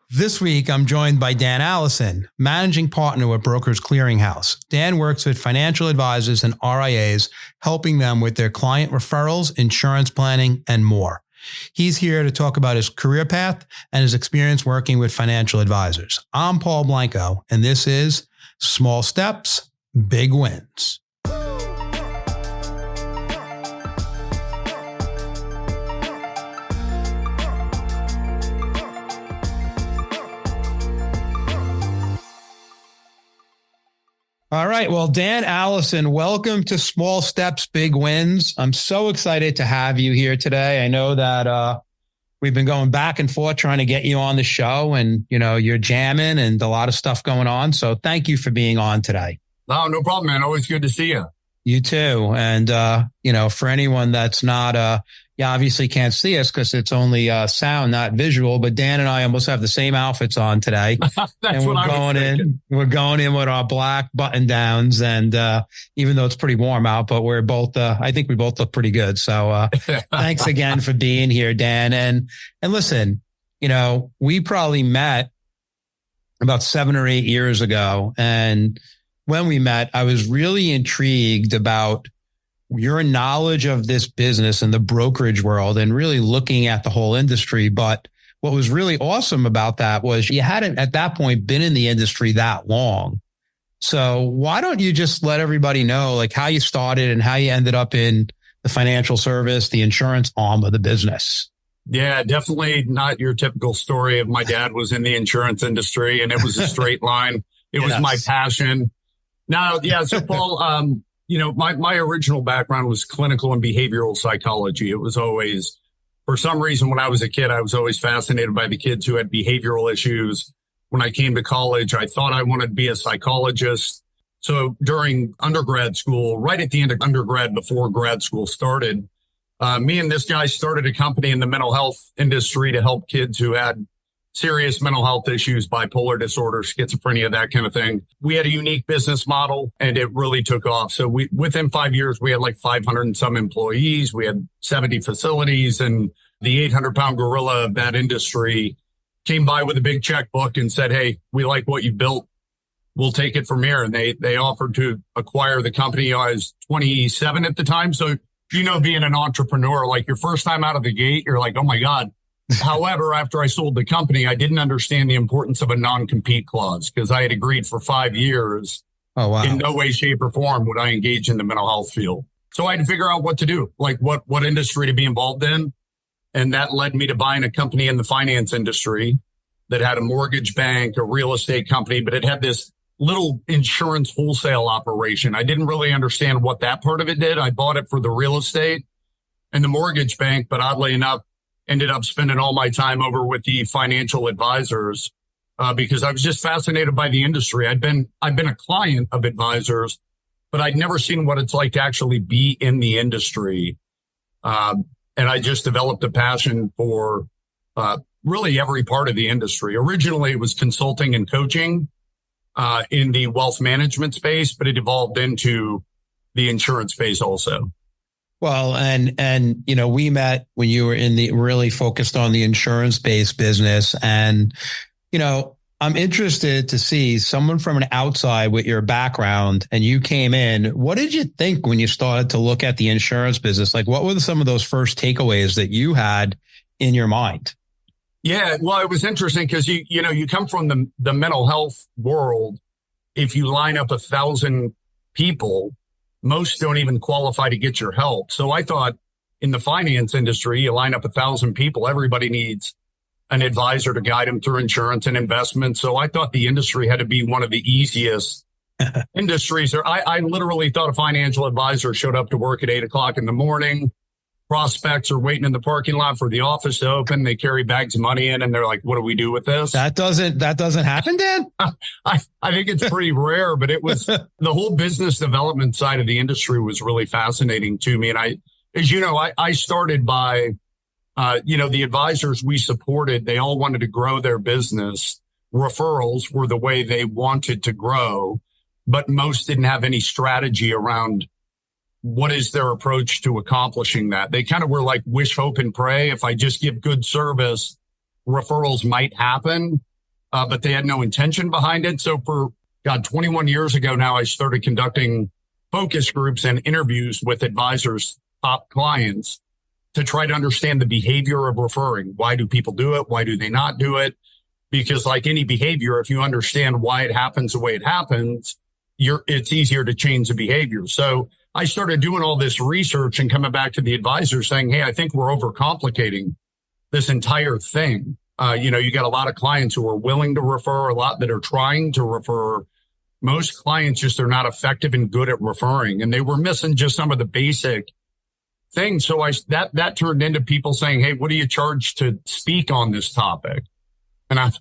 This week, I'm joined by Dan Allison, managing partner at Brokers Clearinghouse. Dan works with financial advisors and RIAs, helping them with their client referrals, insurance planning, and more. He's here to talk about his career path and his experience working with financial advisors. I'm Paul Blanco, and this is Small Steps, Big Wins. All right. Well, Dan Allison, welcome to Small Steps, Big Wins. I'm so excited to have you here today. I know that we've been going back and forth trying to get you on the show, and you're jamming and a lot of stuff going on. So thank you for being on today. No problem, man. Always good to see you. You too. And, for anyone that's not, you obviously can't see us because it's only sound, not visual, but Dan and I almost have the same outfits on today. And we're going in with our black button downs. And even though it's pretty warm out, but we're both, I think we both look pretty good. So thanks again for being here, Dan. And listen, we probably met about 7 or 8 years ago. And when we met, I was really intrigued about your knowledge of this business and the brokerage world and really looking at the whole industry. But what was really awesome about that was you hadn't at that point been in the industry that long. So why don't you just let everybody know like how you started and how you ended up in the financial service, the insurance arm of the business? Yeah, definitely not your typical story of my dad was in the insurance industry and it was a straight line. It was my passion. Now, yeah. So Paul, my original background was clinical and behavioral psychology. It was always, for some reason, when I was a kid, I was always fascinated by the kids who had behavioral issues. When I came to college, I thought I wanted to be a psychologist. So during undergrad school, right at the end of undergrad, before grad school started, me and this guy started a company in the mental health industry to help kids who had serious mental health issues, bipolar disorder, schizophrenia, that kind of thing. We had a unique business model and it really took off. So within 5 years, we had like 500 and some employees. We had 70 facilities, and the 800-pound gorilla of that industry came by with a big checkbook and said, "Hey, we like what you built. We'll take it from here." And they offered to acquire the company. I was 27 at the time. So, being an entrepreneur, like your first time out of the gate, you're like, oh my God. However, after I sold the company, I didn't understand the importance of a non-compete clause because I had agreed for 5 years. Oh, wow. In no way, shape, or form would I engage in the mental health field. So I had to figure out what to do, like what industry to be involved in. And that led me to buying a company in the finance industry that had a mortgage bank, a real estate company, but it had this little insurance wholesale operation. I didn't really understand what that part of it did. I bought it for the real estate and the mortgage bank, but oddly enough, ended up spending all my time over with the financial advisors because I was just fascinated by the industry. I've been a client of advisors, but I'd never seen what it's like to actually be in the industry. And I just developed a passion for really every part of the industry. Originally, it was consulting and coaching in the wealth management space, but it evolved into the insurance space also. Well, and we met when you were really focused on the insurance-based business. And, I'm interested to see someone from an outside with your background and you came in. What did you think when you started to look at the insurance business? Like, what were some of those first takeaways that you had in your mind? Yeah, well, it was interesting because you come from the mental health world. If you line up 1,000 people, most don't even qualify to get your help. So I thought in the finance industry, you line up 1,000 people, everybody needs an advisor to guide them through insurance and investments. So I thought the industry had to be one of the easiest industries. I literally thought a financial advisor showed up to work at 8:00 in the morning. Prospects are waiting in the parking lot for the office to open. They carry bags of money in and they're like, what do we do with this? That doesn't happen, Dan? I think it's pretty rare, but it was the whole business development side of the industry was really fascinating to me. And I started by, the advisors we supported, they all wanted to grow their business. Referrals were the way they wanted to grow, but most didn't have any strategy around what is their approach to accomplishing that. They kind of were like wish, hope, and pray. If I just give good service, referrals might happen. but they had no intention behind it. So for 21 years ago now, I started conducting focus groups and interviews with advisors, top clients, to try to understand the behavior of referring. Why do people do it? Why do they not do it? Because like any behavior, if you understand why it happens the way it happens, it's easier to change the behavior. So I started doing all this research and coming back to the advisor saying, hey, I think we're overcomplicating this entire thing. You got a lot of clients who are willing to refer, a lot that are trying to refer. Most clients just are not effective and good at referring, and they were missing just some of the basic things. So that turned into people saying, hey, what do you charge to speak on this topic? And I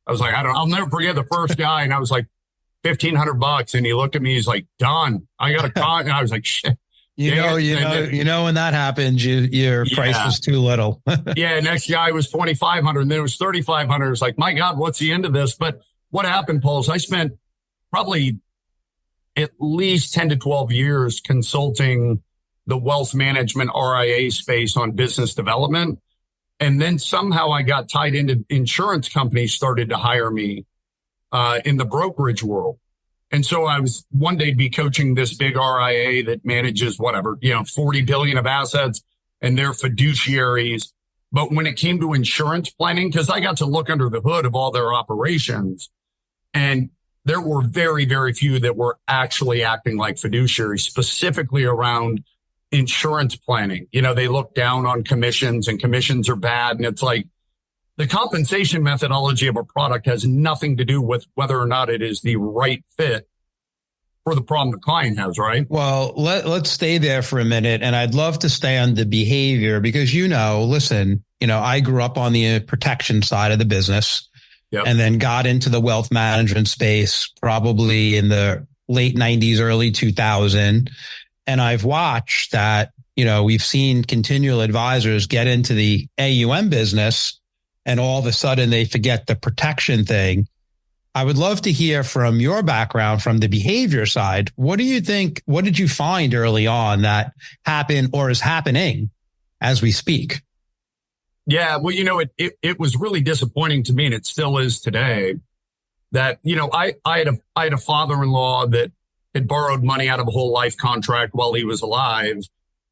was like, I'll never forget the first guy. And I was like, $1,500. And he looked at me, he's like, Don, I got a con. And I was like, shit. You know, when that happens, your price was too little. Yeah. Next guy was 2,500 and then it was 3,500. It's like, my God, what's the end of this? But what happened, Paul, is I spent probably at least 10 to 12 years consulting the wealth management RIA space on business development. And then somehow I got tied into insurance companies started to hire me in the brokerage world. And so I was one day be coaching this big RIA that manages 40 billion of assets and their fiduciaries. But when it came to insurance planning, because I got to look under the hood of all their operations, and there were very, very few that were actually acting like fiduciaries, specifically around insurance planning. They look down on commissions and commissions are bad. And it's like the compensation methodology of a product has nothing to do with whether or not it is the right fit for the problem the client has, right? Well, let's stay there for a minute. And I'd love to stay on the behavior because, I grew up on the protection side of the business. Yep. And then got into the wealth management space probably in the late 90s, early 2000. And I've watched that, we've seen continual advisors get into the AUM business and all of a sudden they forget the protection thing. I would love to hear from your background from the behavior side. What do you think? What did you find early on that happened or is happening as we speak? Yeah, well, it was really disappointing to me, and it still is today, that, I had a father-in-law that had borrowed money out of a whole life contract while he was alive.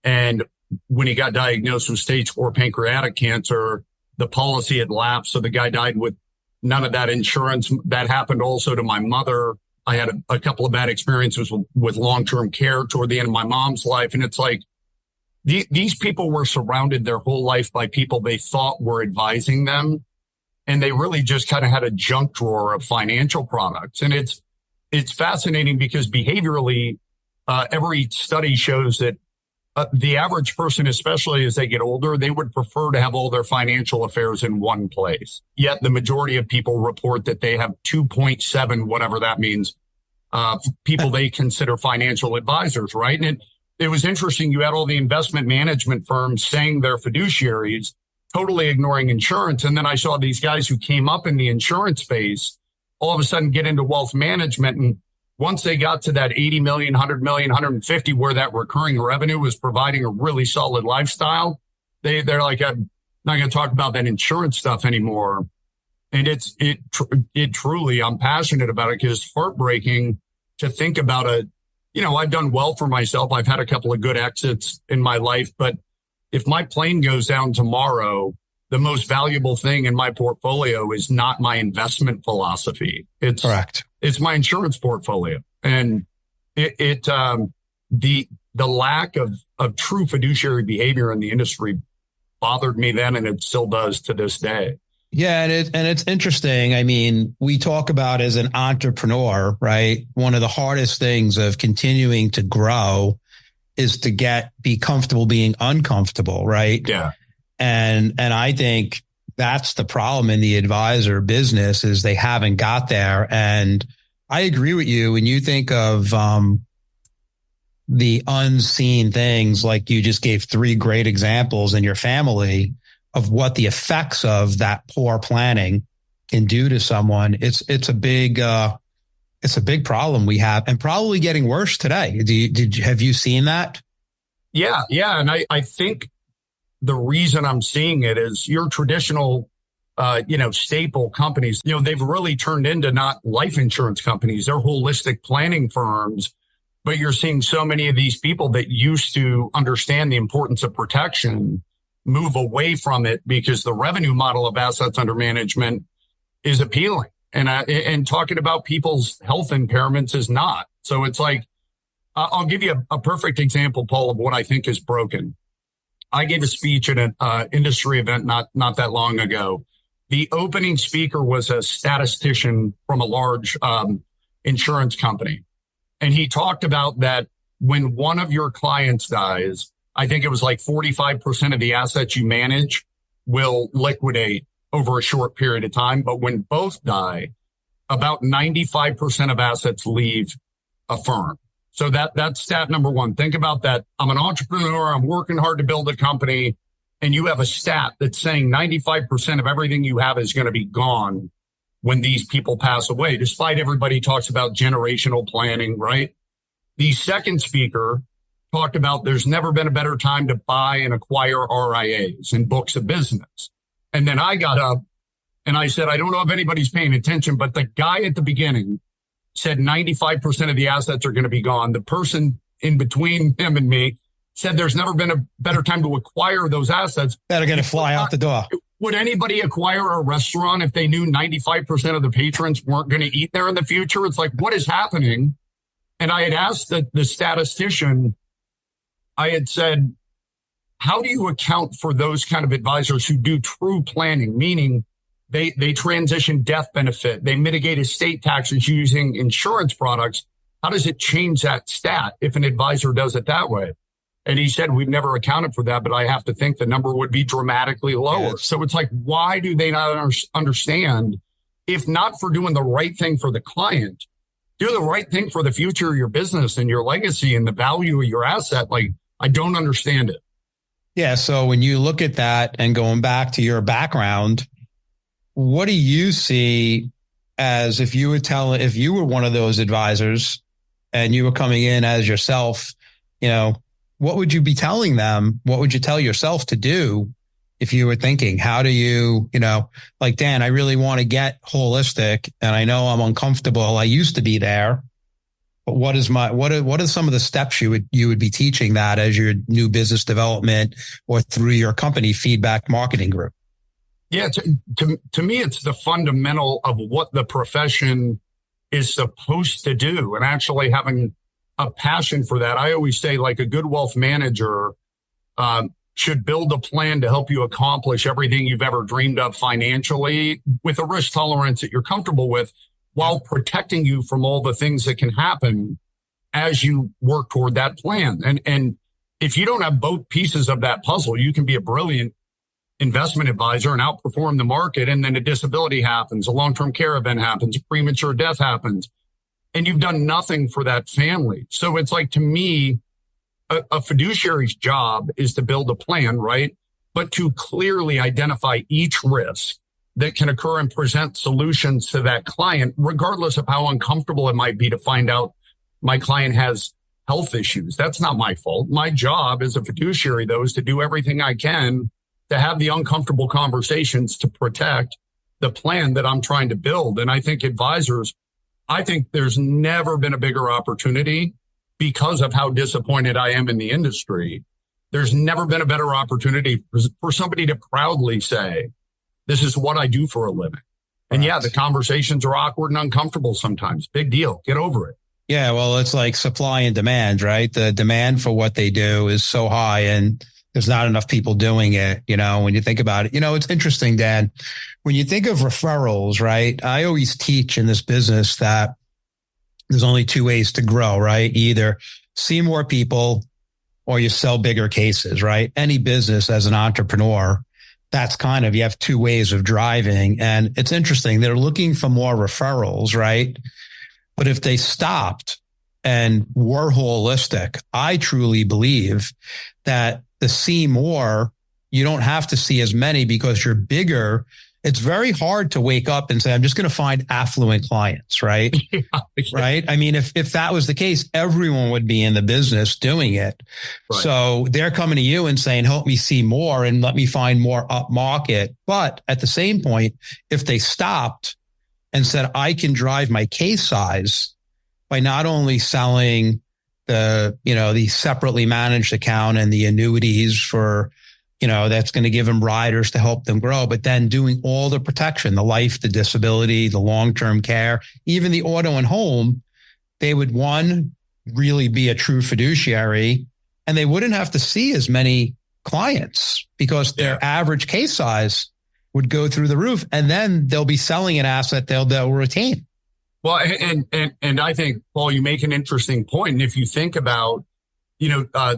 And when he got diagnosed with stage 4 pancreatic cancer, the policy had lapsed. So the guy died with none of that insurance. That happened also to my mother. I had a couple of bad experiences with long-term care toward the end of my mom's life. And it's like, these people were surrounded their whole life by people they thought were advising them. And they really just kind of had a junk drawer of financial products. And it's fascinating because behaviorally, every study shows that the average person, especially as they get older, they would prefer to have all their financial affairs in one place. Yet the majority of people report that they have 2.7, whatever that means, people they consider financial advisors, right? And it was interesting. You had all the investment management firms saying they're fiduciaries, totally ignoring insurance. And then I saw these guys who came up in the insurance space all of a sudden get into wealth management. And once they got to that 80 million, 100 million, 150, where that recurring revenue was providing a really solid lifestyle, they're like, I'm not going to talk about that insurance stuff anymore. And it truly, I'm passionate about it because it's heartbreaking to think about I've done well for myself. I've had a couple of good exits in my life, but if my plane goes down tomorrow, the most valuable thing in my portfolio is not my investment philosophy. It's correct. It's my insurance portfolio. And the lack of true fiduciary behavior in the industry bothered me then, and it still does to this day. Yeah. And it's interesting. I mean, we talk about as an entrepreneur, right? One of the hardest things of continuing to grow is to be comfortable being uncomfortable, right? Yeah. And I think that's the problem in the advisor business is they haven't got there. And I agree with you when you think of the unseen things, like you just gave 3 great examples in your family of what the effects of that poor planning can do to someone. It's a big problem we have, and probably getting worse today. Have you seen that? Yeah. And I think the reason I'm seeing it is your traditional staple companies, they've really turned into not life insurance companies. They're holistic planning firms. But you're seeing so many of these people that used to understand the importance of protection move away from it because the revenue model of assets under management is appealing. And talking about people's health impairments is not. So it's like, I'll give you a perfect example, Paul, of what I think is broken. I gave a speech at an industry event not that long ago. The opening speaker was a statistician from a large insurance company. And he talked about that when one of your clients dies, I think it was like 45% of the assets you manage will liquidate over a short period of time. But when both die, about 95% of assets leave a firm. So that's stat number one. Think about that. I'm an entrepreneur. I'm working hard to build a company. And you have a stat that's saying 95% of everything you have is going to be gone when these people pass away, despite everybody talks about generational planning, right? The second speaker talked about there's never been a better time to buy and acquire RIAs and books of business. And then I got up and I said, I don't know if anybody's paying attention, but the guy at the beginning said 95% of the assets are going to be gone. The person in between him and me said there's never been a better time to acquire those assets. That are going to fly out the door. Would anybody acquire a restaurant if they knew 95% of the patrons weren't going to eat there in the future? It's like, what is happening? And I had asked the statistician, I had said, how do you account for those kind of advisors who do true planning, meaning they transition death benefit, they mitigate estate taxes using insurance products? How does it change that stat if an advisor does it that way? And he said, we've never accounted for that, but I have to think the number would be dramatically lower. Yes. So it's like, why do they not understand, if not for doing the right thing for the client, do the right thing for the future of your business and your legacy and the value of your asset? Like, I don't understand it. Yeah. So when you look at that and going back to your background, what do you see as if you were one of those advisors and you were coming in as yourself, what would you be telling them? What would you tell yourself to do if you were thinking, how do you, like, Dan, I really want to get holistic and I know I'm uncomfortable. I used to be there, but what are some of the steps you would be teaching that as your new business development or through your company feedback marketing group? Yeah. To me, it's the fundamental of what the profession is supposed to do, and actually having a passion for that. I always say, like, a good wealth manager should build a plan to help you accomplish everything you've ever dreamed of financially with a risk tolerance that you're comfortable with, while protecting you from all the things that can happen as you work toward that plan. And if you don't have both pieces of that puzzle, you can be a brilliant investment advisor and outperform the market. And then a disability happens, a long-term care event happens, a premature death happens, and you've done nothing for that family. So it's like, to me, a fiduciary's job is to build a plan, right? But to clearly identify each risk that can occur and present solutions to that client, regardless of how uncomfortable it might be to find out my client has health issues. That's not my fault. My job as a fiduciary, though, is to do everything I can to have the uncomfortable conversations to protect the plan that I'm trying to build. And I think advisors, I think there's never been a bigger opportunity because of how disappointed I am in the industry. There's never been a better opportunity for somebody to proudly say, this is what I do for a living. And yeah, the conversations are awkward and uncomfortable sometimes. Big deal. Get over it. Yeah, well, it's like supply and demand, right? The demand for what they do is so high and there's not enough people doing it. When you think about it, it's interesting, Dan, when you think of referrals, right? I always teach in this business that there's only two ways to grow, right? You either see more people or you sell bigger cases, right? Any business as an entrepreneur, that's you have two ways of driving. And it's interesting. They're looking for more referrals, right? But if they stopped and were holistic, I truly believe that to see more, you don't have to see as many because you're bigger. it's very hard to wake up and say, I'm just going to find affluent clients, right? Yeah. Right. I mean, if that was the case, everyone would be in the business doing it. Right. So they're coming to you and saying, help me see more and let me find more up market. But at the same point, if they stopped and said, I can drive my case size by not only selling the separately managed account and the annuities for, that's going to give them riders to help them grow, but then doing all the protection, the life, the disability, the long-term care, even the auto and home, they would, one, really be a true fiduciary, and they wouldn't have to see as many clients because their average case size would go through the roof, and then they'll be selling an asset they'll retain. Well, and I think, Paul, you make an interesting point. And if you think about,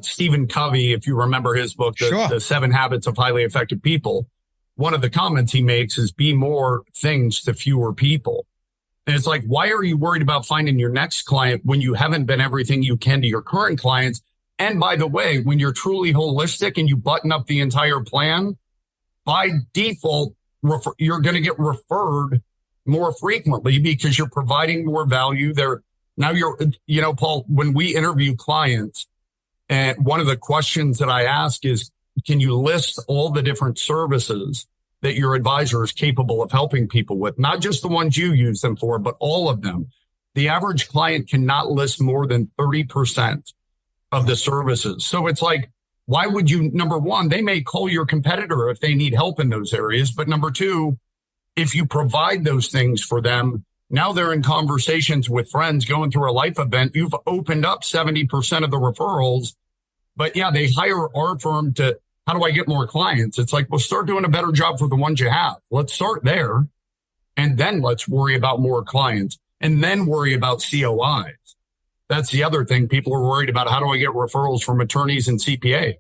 Stephen Covey, if you remember his book, the 7 Habits of Highly Effective People, one of the comments he makes is be more things to fewer people. And it's like, why are you worried about finding your next client when you haven't been everything you can to your current clients? And by the way, when you're truly holistic and you button up the entire plan, by default, you're going to get referred more frequently because you're providing more value there. Now Paul, when we interview clients, and one of the questions that I ask is, can you list all the different services that your advisor is capable of helping people with? Not just the ones you use them for, but all of them. The average client cannot list more than 30% of the services. So it's like, why would you, number one, they may call your competitor if they need help in those areas. But number two, if you provide those things for them, now they're in conversations with friends going through a life event. You've opened up 70% of the referrals. But yeah, they hire our firm to, how do I get more clients? It's like, well, start doing a better job for the ones you have. Let's start there. And then let's worry about more clients and then worry about COIs. That's the other thing. People are worried about, how do I get referrals from attorneys and CPAs?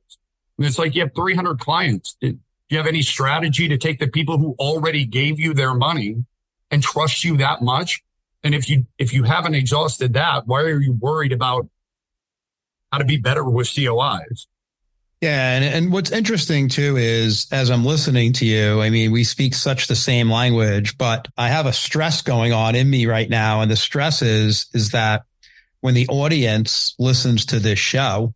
And it's like, you have 300 clients. Do you have any strategy to take the people who already gave you their money and trust you that much? And if you haven't exhausted that, why are you worried about how to be better with COIs? Yeah. And what's interesting too is, as I'm listening to you, I mean, we speak such the same language, but I have a stress going on in me right now. And the stress is that when the audience listens to this show,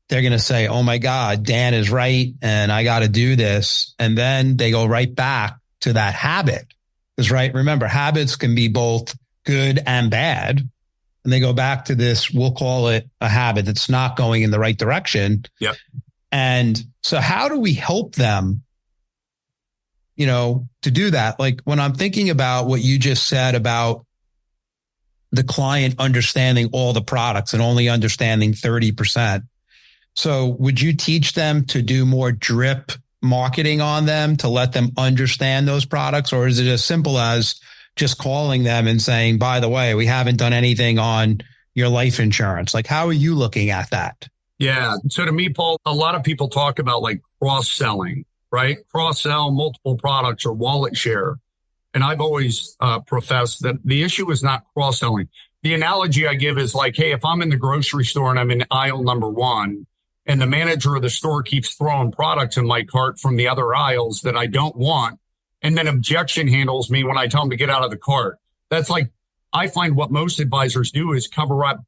they're going to say, oh my God, Dan is right. And I got to do this. And then they go right back to that habit. Because remember, habits can be both good and bad. And they go back to this, we'll call it a habit that's not going in the right direction. Yep. And so how do we help them, to do that? Like when I'm thinking about what you just said about the client understanding all the products and only understanding 30%. So would you teach them to do more drip marketing on them to let them understand those products? Or is it as simple as just calling them and saying, by the way, we haven't done anything on your life insurance? Like, how are you looking at that? Yeah. So to me, Paul, a lot of people talk about like cross-selling, right? Cross-sell multiple products or wallet share. And I've always professed that the issue is not cross-selling. The analogy I give is like, hey, if I'm in the grocery store and I'm in aisle number 1 and the manager of the store keeps throwing products in my cart from the other aisles that I don't want, and then objection handles me when I tell them to get out of the cart. That's like, I find what most advisors do is cover up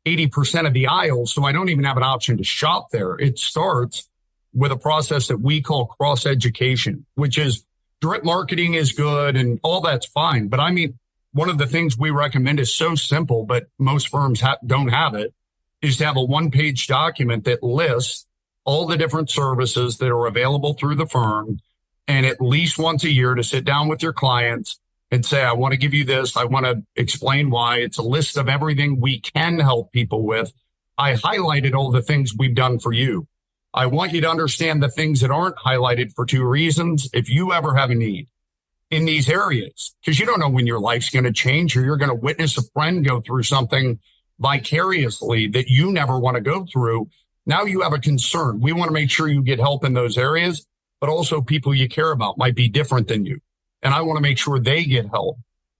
80% of the aisles, so I don't even have an option to shop there. It starts with a process that we call cross-education, which is direct marketing is good and all that's fine. But I mean, one of the things we recommend is so simple, but most firms don't have it, is to have a 1-page document that lists all the different services that are available through the firm. And at least once a year to sit down with your clients and say, I want to give you this. I want to explain why. It's a list of everything we can help people with. I highlighted all the things we've done for you. I want you to understand the things that aren't highlighted for 2 reasons. If you ever have a need in these areas, because you don't know when your life's going to change or you're going to witness a friend go through something vicariously that you never want to go through. Now you have a concern. We want to make sure you get help in those areas. But also people you care about might be different than you. And I want to make sure they get help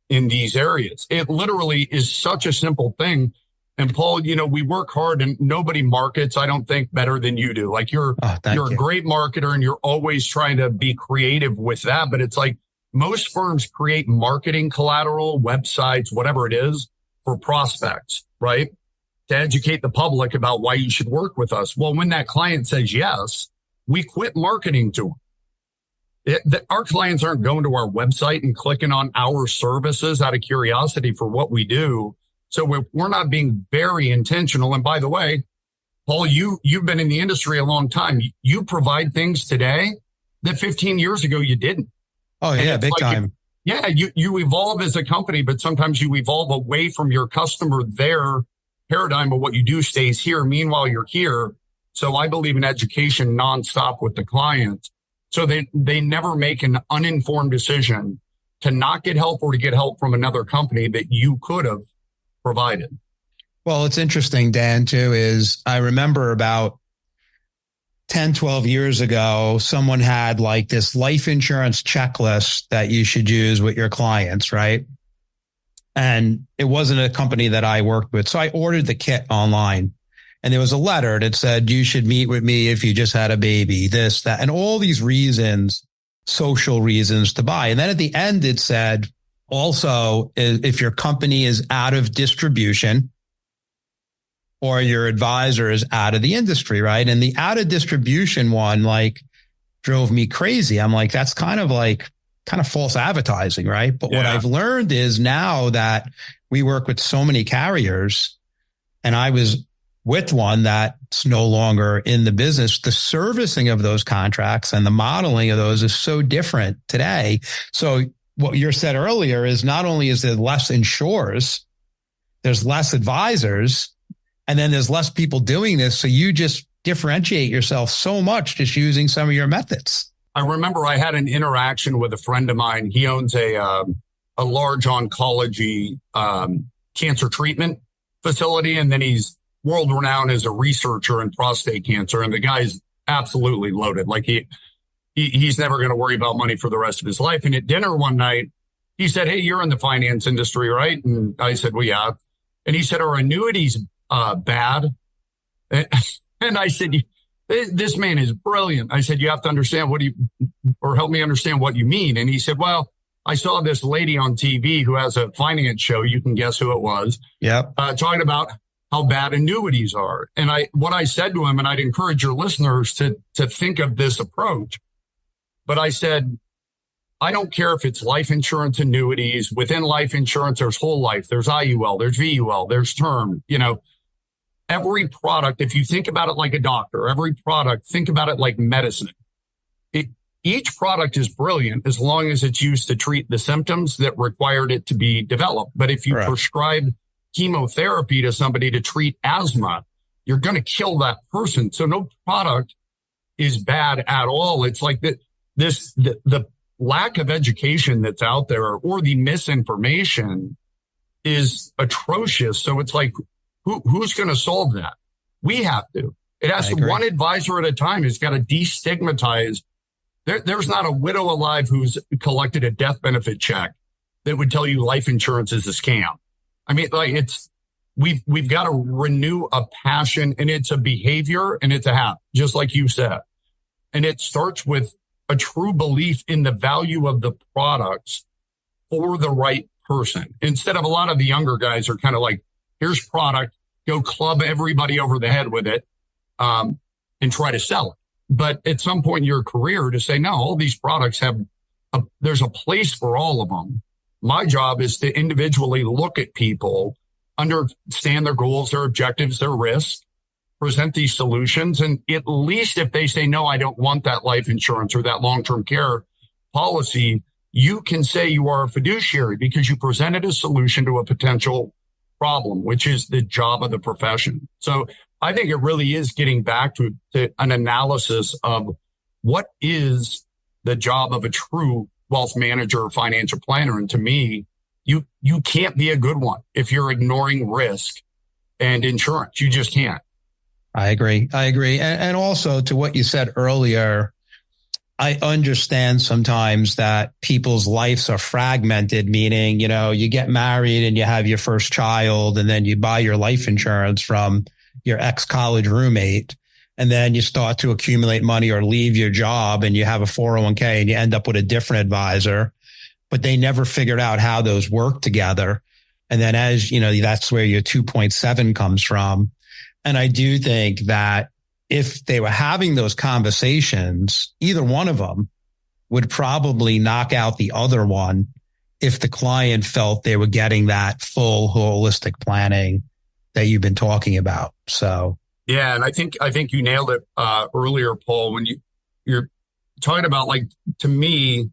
in these areas. It literally is such a simple thing. And Paul, we work hard and nobody markets, I don't think, better than you do. Like you're a great marketer and you're always trying to be creative with that. But it's like most firms create marketing collateral, websites, whatever it is for prospects, right? To educate the public about why you should work with us. Well, when that client says yes, we quit marketing to them. Our clients aren't going to our website and clicking on our services out of curiosity for what we do. So we're not being very intentional. And by the way, Paul, you've been in the industry a long time. You provide things today that 15 years ago you didn't. Oh, yeah, big time. You evolve as a company, but sometimes you evolve away from your customer. Their paradigm of what you do stays here. Meanwhile, you're here. So I believe in education nonstop with the client. So they never make an uninformed decision to not get help or to get help from another company that you could have provided. Well, it's interesting, Dan, too, is I remember about 10, 12 years ago, someone had like this life insurance checklist that you should use with your clients, right? And it wasn't a company that I worked with. So I ordered the kit online and there was a letter that said, you should meet with me if you just had a baby, this, that, and all these reasons, social reasons to buy. And then at the end, it said, also, if your company is out of distribution or your advisor is out of the industry, right? And the out of distribution one, like, drove me crazy. I'm like, that's kind of false advertising, right? But what I've learned is now that we work with so many carriers, and I was with one that's no longer in the business, the servicing of those contracts and the modeling of those is so different today. So what you said earlier is not only is there less insurers, there's less advisors, and then there's less people doing this. So you just differentiate yourself so much just using some of your methods. I remember I had an interaction with a friend of mine. He owns a large oncology cancer treatment facility, and then he's world renowned as a researcher in prostate cancer. And the guy's absolutely loaded. Like he's never going to worry about money for the rest of his life. And at dinner one night, he said, "Hey, you're in the finance industry, right?" And I said, "Well, yeah." And he said, "Are annuities bad?" And I said, "This man is brilliant." I said, "You have to understand or help me understand what you mean." And he said, "Well, I saw this lady on TV who has a finance show." You can guess who it was. Yep. Talking about how bad annuities are. And what I said to him, and I'd encourage your listeners to think of this approach. But I said, I don't care if it's life insurance, annuities. Within life insurance, there's whole life, there's IUL, there's VUL, there's term. Every product, if you think about it like a doctor, every product, think about it like medicine. Each product is brilliant as long as it's used to treat the symptoms that required it to be developed. But if you prescribe chemotherapy to somebody to treat asthma, you're going to kill that person. So no product is bad at all. It's like the lack of education that's out there or the misinformation is atrocious. So it's like, who's going to solve that? We have to. It has to, one advisor at a time has got to destigmatize. There's not a widow alive who's collected a death benefit check that would tell you life insurance is a scam. I mean, like we've got to renew a passion, and it's a behavior and it's a habit, just like you said. And it starts with a true belief in the value of the products for the right person. Instead of a lot of the younger guys are kind of like, here's product, go club everybody over the head with it, and try to sell it. But at some point in your career to say, no, all these products there's a place for all of them. My job is to individually look at people, understand their goals, their objectives, their risk, present these solutions. And at least if they say, no, I don't want that life insurance or that long-term care policy, you can say you are a fiduciary because you presented a solution to a potential problem, which is the job of the profession. So I think it really is getting back to an analysis of what is the job of a true wealth manager or financial planner. And to me, you can't be a good one if you're ignoring risk and insurance. You just can't. I agree. And also to what you said earlier, I understand sometimes that people's lives are fragmented, meaning, you get married and you have your first child and then you buy your life insurance from your ex-college roommate. And then you start to accumulate money or leave your job and you have a 401k and you end up with a different advisor, but they never figured out how those work together. And then that's where your 2.7 comes from. And I do think that if they were having those conversations, either one of them would probably knock out the other one if the client felt they were getting that full holistic planning that you've been talking about. So. Yeah. And I think you nailed it earlier, Paul, when you're talking about, like, to me,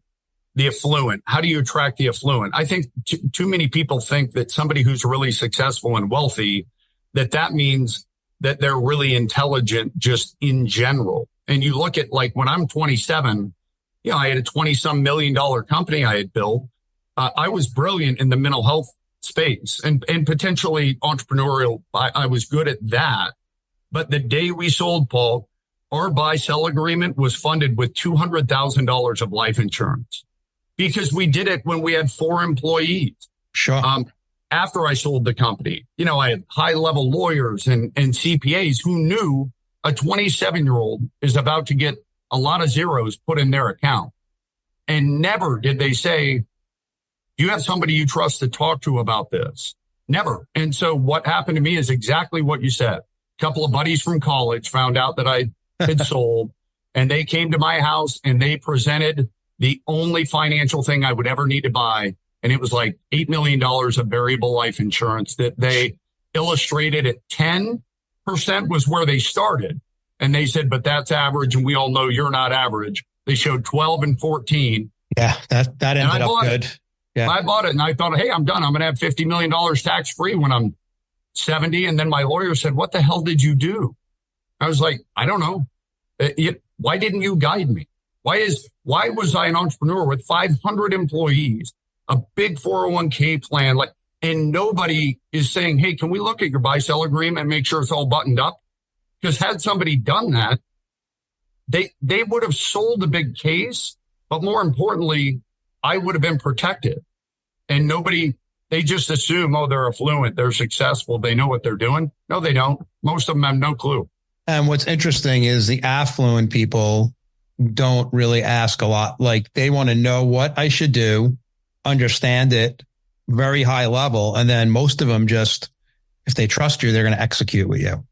the affluent. How do you attract the affluent? I think too many people think that somebody who's really successful and wealthy, that means that they're really intelligent just in general. And you look at, like, when I'm 27, I had a 20-some million dollar company I had built. I was brilliant in the mental health space and potentially entrepreneurial. I was good at that. But the day we sold, Paul, our buy-sell agreement was funded with $200,000 of life insurance because we did it when we had 4 employees. Sure. After I sold the company, I had high-level lawyers and CPAs who knew a 27-year-old is about to get a lot of zeros put in their account. And never did they say, do you have somebody you trust to talk to about this? Never. And so what happened to me is exactly what you said. A couple of buddies from college found out that I had sold, and they came to my house and they presented the only financial thing I would ever need to buy. And it was like $8 million of variable life insurance that they illustrated at 10% was where they started. And they said, but that's average. And we all know you're not average. They showed 12 and 14. Yeah, that ended up good. Yeah. I bought it and I thought, hey, I'm done. I'm going to have $50 million tax free when I'm 70. And then my lawyer said, what the hell did you do? I was like, I don't know. Why didn't you guide me? Why was I an entrepreneur with 500 employees, a big 401k plan, and nobody is saying, hey, can we look at your buy-sell agreement and make sure it's all buttoned up? Because had somebody done that, they would have sold a big case, but more importantly, I would have been protected. And they just assume, oh, they're affluent, they're successful, they know what they're doing. No, they don't. Most of them have no clue. And what's interesting is the affluent people don't really ask a lot. Like, they want to know what I should do, understand it, very high level. And then most of them just, if they trust you, they're going to execute with you.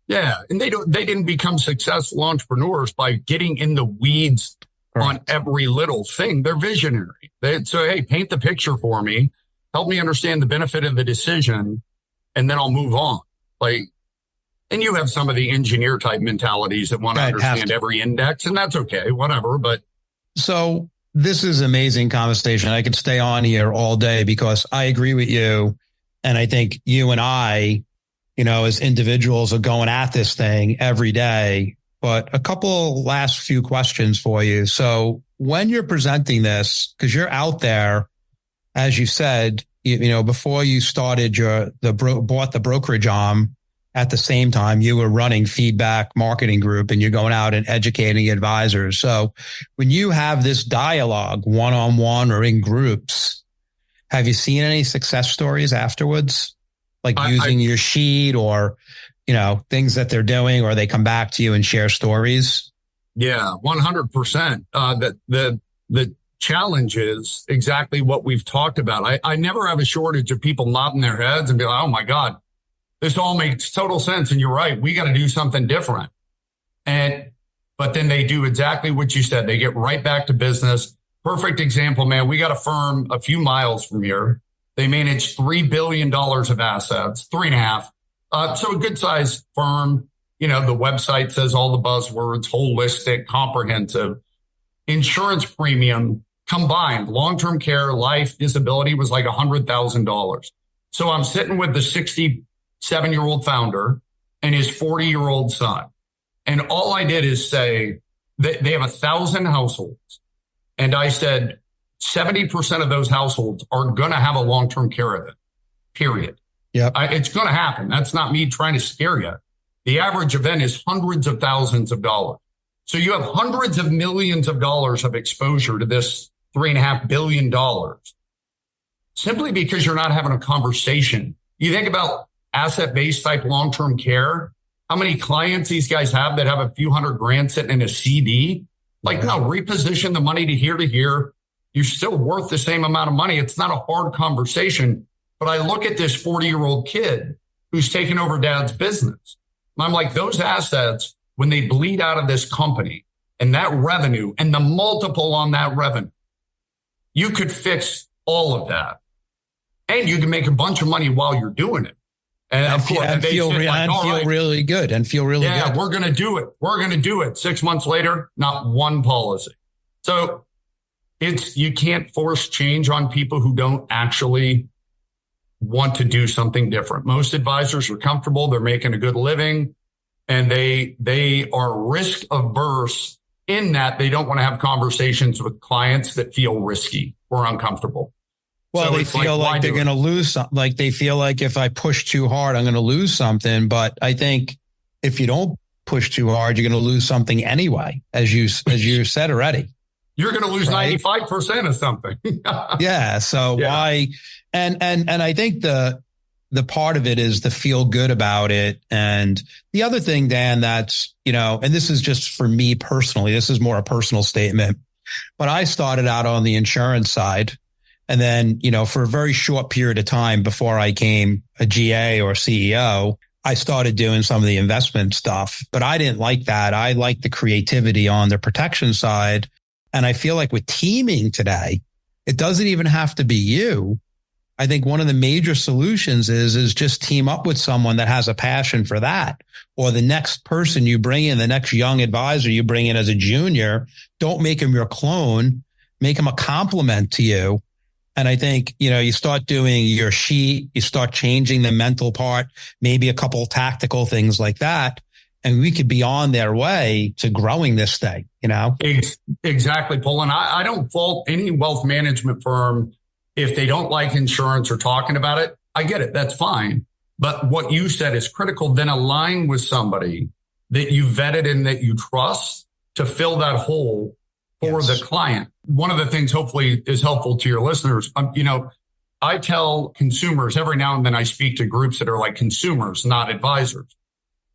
Yeah. And they didn't become successful entrepreneurs by getting in the weeds. Correct. On every little thing. They're visionary. They'd say, hey, paint the picture for me, help me understand the benefit of the decision, and then I'll move on. And you have some of the engineer type mentalities that want to understand every index, and that's okay, whatever. But so this is amazing conversation. I could stay on here all day because I agree with you. And I think you and I, as individuals are going at this thing every day. But a couple last few questions for you. So when you're presenting this, because you're out there, as you said, before you started bought the brokerage arm, at the same time you were running Feedback Marketing Group and you're going out and educating advisors. So when you have this dialogue one-on-one or in groups, have you seen any success stories afterwards? Like using your sheet or things that they're doing, or they come back to you and share stories? Yeah, 100%. The challenge is exactly what we've talked about. I never have a shortage of people nodding their heads and be like, oh my God, this all makes total sense. And you're right. We got to do something different. But then they do exactly what you said. They get right back to business. Perfect example, man. We got a firm a few miles from here. They manage $3 billion of assets, 3.5. So a good sized firm, the website says all the buzzwords, holistic, comprehensive. Insurance premium combined, long-term care, life, disability was like $100,000. So I'm sitting with the 67-year-old founder and his 40-year-old son. And all I did is say that they have 1,000 households. And I said, 70% of those households are going to have a long-term care event, period. Yeah, it's going to happen. That's not me trying to scare you. The average event is hundreds of thousands of dollars. So you have hundreds of millions of dollars of exposure to this $3.5 billion simply because you're not having a conversation. You think about asset-based type long-term care, how many clients these guys have that have a few $100,000 sitting in a CD? Like, no, reposition the money to here. You're still worth the same amount of money. It's not a hard conversation. But I look at this 40-year-old kid who's taken over dad's business. And I'm like, those assets, when they bleed out of this company and that revenue and the multiple on that revenue, you could fix all of that. And you can make a bunch of money while you're doing it. And feel really good. Yeah, we're going to do it. We're going to do it. 6 months later, not one policy. So you can't force change on people who don't actually want to do something different. Most advisors are comfortable. They're making a good living and they are risk averse in that they don't want to have conversations with clients that feel risky or uncomfortable. Well, so they feel like they're going to lose something. Like they feel like if I push too hard, I'm going to lose something. But I think if you don't push too hard, you're going to lose something anyway, as you said already. You're going to lose 95% of something. Yeah. So why? And I think the part of it is the feel good about it. And the other thing, Dan, that's, and this is just for me personally, this is more a personal statement, but I started out on the insurance side. And then, for a very short period of time before I became a GA or CEO, I started doing some of the investment stuff, but I didn't like that. I like the creativity on the protection side. And I feel like with teaming today, it doesn't even have to be you. I think one of the major solutions is just team up with someone that has a passion for that, or the next person you bring in, the next young advisor you bring in as a junior, don't make him your clone, make him a complement to you. And I think, you start doing your sheet, you start changing the mental part, maybe a couple of tactical things like that. And we could be on their way to growing this thing, Exactly, Paul. And I don't fault any wealth management firm if they don't like insurance or talking about it. I get it. That's fine. But what you said is critical. Then align with somebody that you vetted and that you trust to fill that hole for the client. One of the things hopefully is helpful to your listeners. I tell consumers every now and then I speak to groups that are like consumers, not advisors.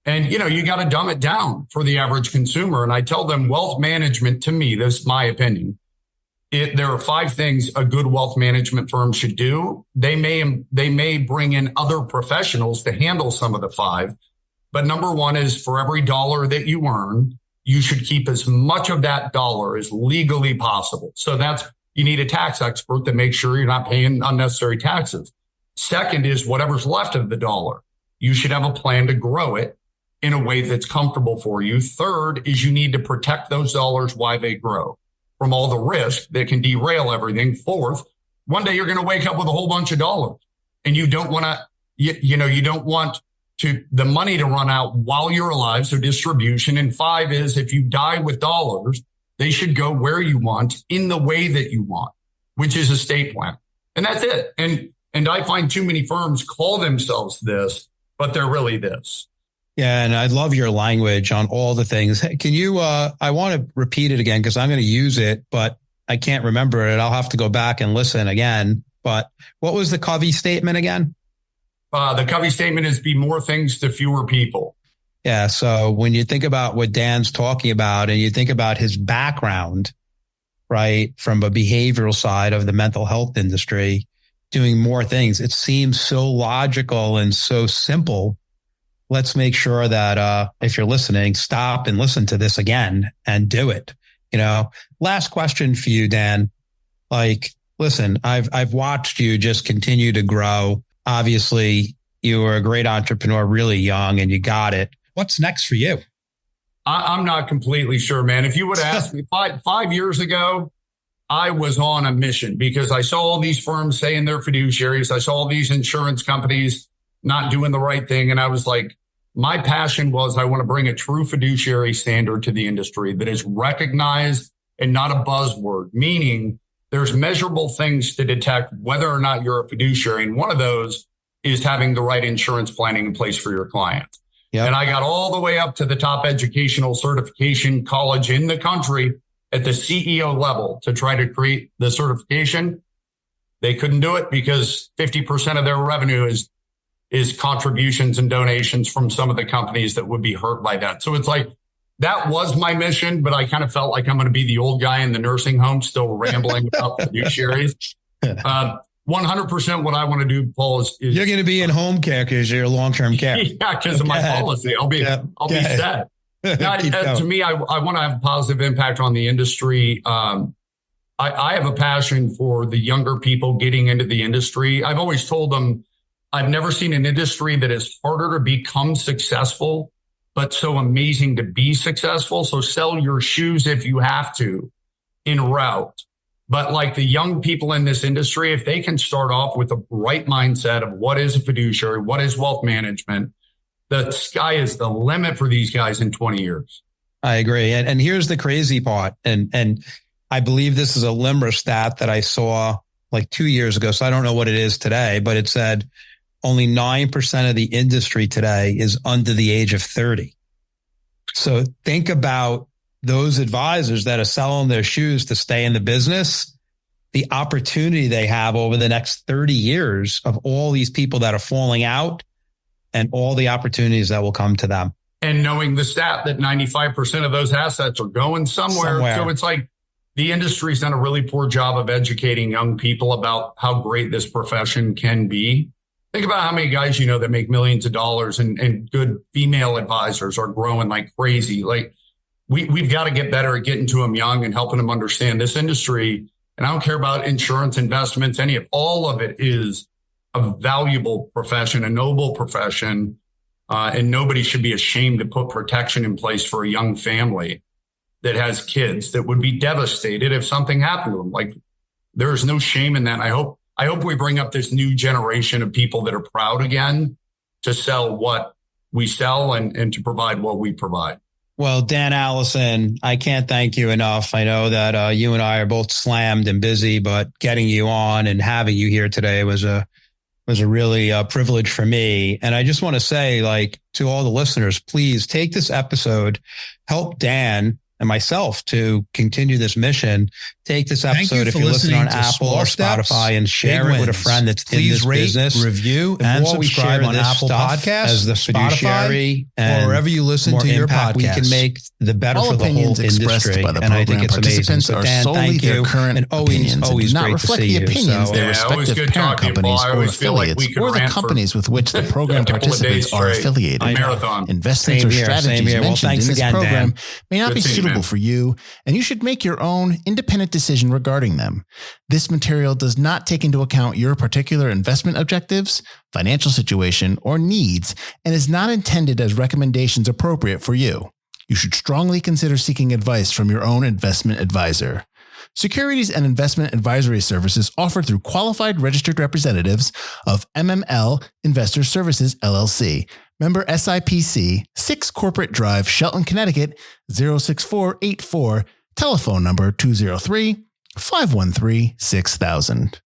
And, you got to dumb it down for the average consumer. And I tell them wealth management, to me, this is my opinion. There are 5 things a good wealth management firm should do. They may bring in other professionals to handle some of the 5. But number 1 is for every dollar that you earn, you should keep as much of that dollar as legally possible. So you need a tax expert to make sure you're not paying unnecessary taxes. Second is whatever's left of the dollar. You should have a plan to grow it in a way that's comfortable for you. Third is you need to protect those dollars while they grow from all the risk that can derail everything. Fourth, one day you're going to wake up with a whole bunch of dollars and you don't want to, you don't want the money to run out while you're alive. So distribution. And 5 is if you die with dollars, they should go where you want in the way that you want, which is estate plan. And that's it. And I find too many firms call themselves this, but they're really this. Yeah. And I love your language on all the things. Can you, I want to repeat it again because I'm going to use it, but I can't remember it. I'll have to go back and listen again. But what was the Covey statement again? The Covey statement is be more things to fewer people. Yeah. So when you think about what Dan's talking about and you think about his background, right, from a behavioral side of the mental health industry, doing more things, it seems so logical and so simple. Let's make sure that if you're listening, stop and listen to this again and do it. Last question for you, Dan. Listen, I've watched you just continue to grow. Obviously, you were a great entrepreneur, really young, and you got it. What's next for you? I'm not completely sure, man. If you would have asked me 5 years ago, I was on a mission because I saw all these firms saying they're fiduciaries. I saw all these insurance companies not doing the right thing. And I was like, my passion was I want to bring a true fiduciary standard to the industry that is recognized and not a buzzword, meaning there's measurable things to detect whether or not you're a fiduciary. And one of those is having the right insurance planning in place for your clients. Yep. And I got all the way up to the top educational certification college in the country at the CEO level to try to create the certification. They couldn't do it because 50% of their revenue is contributions and donations from some of the companies that would be hurt by that. So it's like, that was my mission, but I kind of felt like I'm going to be the old guy in the nursing home still rambling about fiduciaries. 100% what I want to do, Paul, is you're going to be in home care because you're long-term care. Yeah, because of my policy. I'll be set. Now, to me, I want to have a positive impact on the industry. I have a passion for the younger people getting into the industry. I've always told them I've never seen an industry that is harder to become successful, but so amazing to be successful. So sell your shoes if you have to en route. But like the young people in this industry, if they can start off with a right mindset of what is a fiduciary, what is wealth management, the sky is the limit for these guys in 20 years. I agree. And here's the crazy part. And I believe this is a LIMRA stat that I saw like 2 years ago. So I don't know what it is today, but it said only 9% of the industry today is under the age of 30. So think about those advisors that are selling their shoes to stay in the business, the opportunity they have over the next 30 years of all these people that are falling out and all the opportunities that will come to them. And knowing the stat that 95% of those assets are going somewhere. So it's like the industry's done a really poor job of educating young people about how great this profession can be. Think about how many guys you know that make millions of dollars and good female advisors are growing like crazy. Like we've got to get better at getting to them young and helping them understand this industry. And I don't care about insurance, investments, all of it is a valuable profession, a noble profession. And nobody should be ashamed to put protection in place for a young family that has kids that would be devastated if something happened to them. Like there is no shame in that. I hope we bring up this new generation of people that are proud again to sell what we sell and to provide what we provide. Well, Dan, Allison, I can't thank you enough. I know that you and I are both slammed and busy, but getting you on and having you here today was a really privilege for me. And I just want to say, like, to all the listeners, please take this episode, help Dan and myself to continue this mission. Take this episode if you're listening on Apple or Spotify and share it with a friend that's in this business. Review and subscribe on Apple Podcasts, as the fiduciary, or wherever you listen to your podcast. We can make the better all for the whole industry, by the and I think it's amazing. So Dan, thank you, current and always not great reflect to see the opinions you. their respective parent companies or affiliates, or the companies with which the program participants are affiliated. Investments or strategies mentioned in this program may not be suitable for you, and you should make your own independent decision regarding them. This material does not take into account your particular investment objectives, financial situation, or needs, and is not intended as recommendations appropriate for you. You should strongly consider seeking advice from your own investment advisor. Securities and investment advisory services offered through qualified registered representatives of MML Investor Services, LLC. Member SIPC, 6 Corporate Drive, Shelton, Connecticut, 06484. Telephone number 203-513-6000.